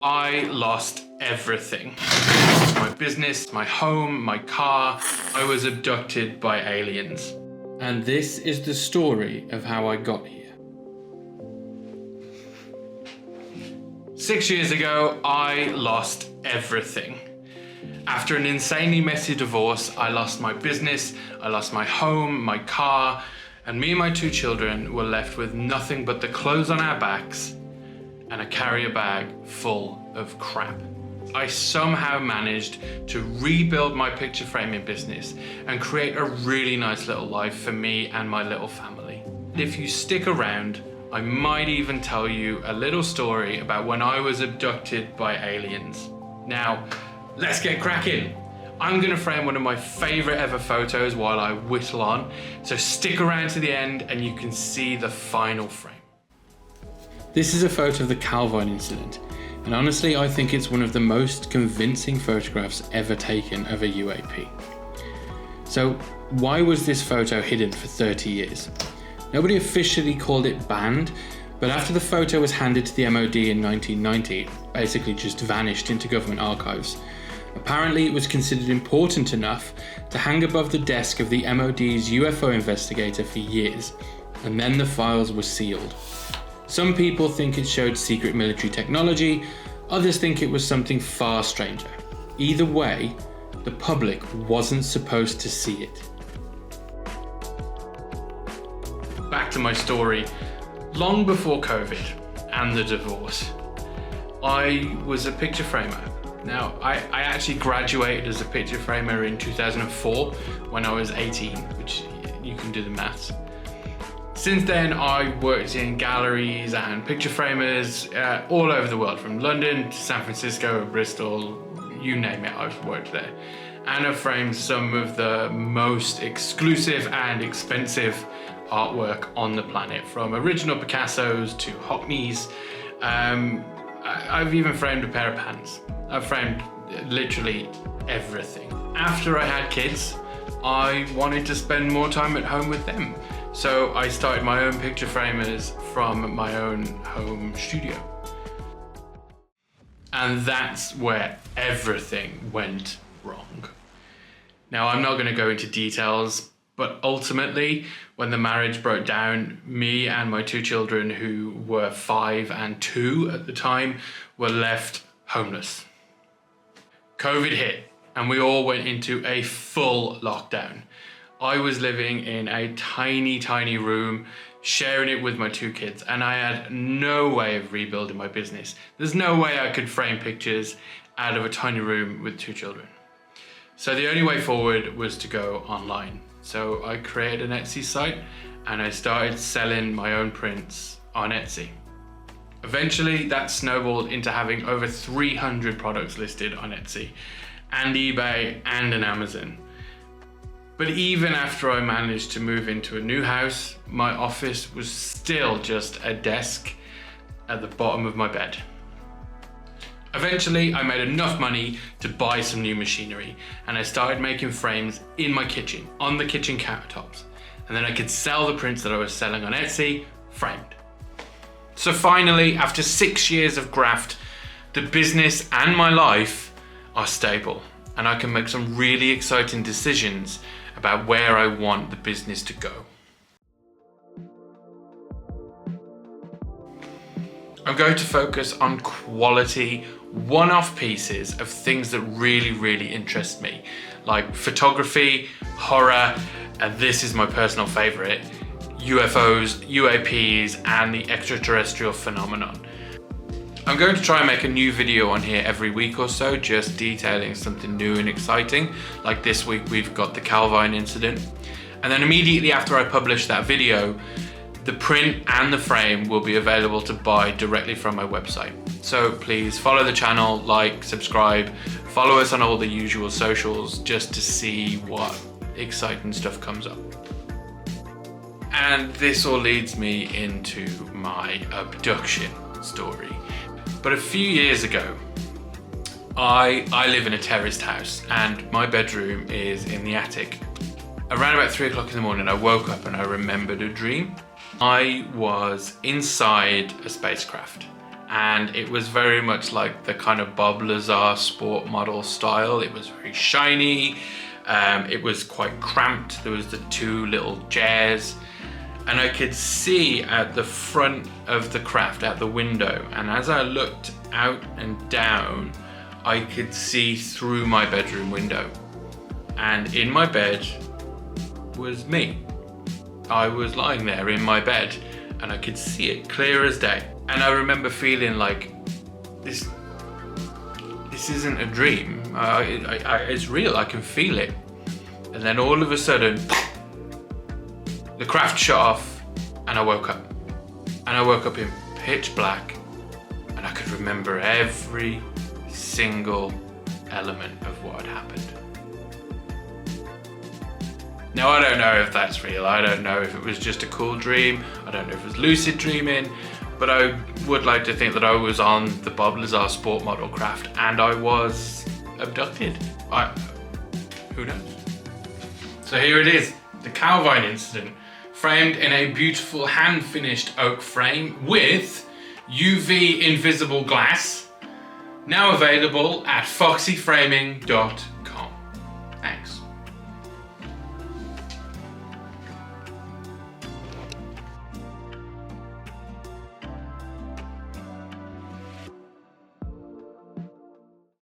I lost everything. I lost my business, my home, my car. I was abducted by aliens. And this is the story of how I got here. 6 years ago, I lost everything. After an insanely messy divorce, I lost my business, I lost my home, my car, and me and my 2 children were left with nothing but the clothes on our backs and a carrier bag full of crap. I somehow managed to rebuild my picture framing business and create a really nice little life for me and my little family. If you stick around, I might even tell you a little story about when I was abducted by aliens. Now, let's get cracking. I'm gonna frame one of my favorite ever photos while I whittle on, so stick around to the end and you can see the final frame. This is a photo of the Calvine Incident, and honestly I think it's one of the most convincing photographs ever taken of a UAP. So why was this photo hidden for 30 years? Nobody officially called it banned, but after the photo was handed to the MOD in 1990, it basically just vanished into government archives. Apparently it was considered important enough to hang above the desk of the MOD's UFO investigator for years, and then the files were sealed. Some people think it showed secret military technology, others think it was something far stranger. Either way, the public wasn't supposed to see it. Back to my story. Long before COVID and the divorce, I was a picture framer. Now, I actually graduated as a picture framer in 2004 when I was 18, which you can do the maths. Since then, I worked in galleries and picture framers all over the world, from London to San Francisco, Bristol, you name it, I've worked there. And I've framed some of the most exclusive and expensive artwork on the planet, from original Picassos to Hockneys. I've even framed a pair of pants. I've framed literally everything. After I had kids, I wanted to spend more time at home with them. So I started my own picture framers from my own home studio. And that's where everything went wrong. Now, I'm not going to go into details, but ultimately, when the marriage broke down, me and my 2 children, who were 5 and 2 at the time, were left homeless. COVID hit, and we all went into a full lockdown. I was living in a tiny room, sharing it with my 2 kids, and I had no way of rebuilding my business. There's no way I could frame pictures out of a tiny room with 2 children. So the only way forward was to go online. So I created an Etsy site and I started selling my own prints on Etsy. Eventually that snowballed into having over 300 products listed on Etsy and eBay and on Amazon. But even after I managed to move into a new house, my office was still just a desk at the bottom of my bed. Eventually, I made enough money to buy some new machinery, and I started making frames in my kitchen, on the kitchen countertops. And then I could sell the prints that I was selling on Etsy, framed. So finally, after 6 years of graft, the business and my life are stable, and I can make some really exciting decisions about where I want the business to go. I'm going to focus on quality, one-off pieces of things that really interest me, like photography, horror, and this is my personal favorite, UFOs, UAPs, and the extraterrestrial phenomenon. I'm going to try and make a new video on here every week or so, just detailing something new and exciting. Like this week we've got the Calvine Incident. And then immediately after I publish that video, the print and the frame will be available to buy directly from my website. So please follow the channel, like, subscribe, follow us on all the usual socials just to see what exciting stuff comes up. And this all leads me into my abduction story. But a few years ago, I live in a terraced house and my bedroom is in the attic. Around about 3 o'clock in the morning, I woke up and I remembered a dream. I was inside a spacecraft and it was very much like the kind of Bob Lazar sport model style. It was very shiny, it was quite cramped. There was the two little chairs, and I could see at the front of the craft, out the window, and as I looked out and down, I could see through my bedroom window, and in my bed was me. I was lying there in my bed and I could see it clear as day. And I remember feeling like, this isn't a dream. It's real, I can feel it. And then all of a sudden, the craft shut off and I woke up. And I woke up in pitch black, and I could remember every single element of what had happened. Now, I don't know if that's real. I don't know if it was just a cool dream. I don't know if it was lucid dreaming, but I would like to think that I was on the Bob Lazar sport model craft and I was abducted. Who knows? So here it is, the Calvine Incident, framed in a beautiful hand-finished oak frame with UV invisible glass, now available at foxyframing.com.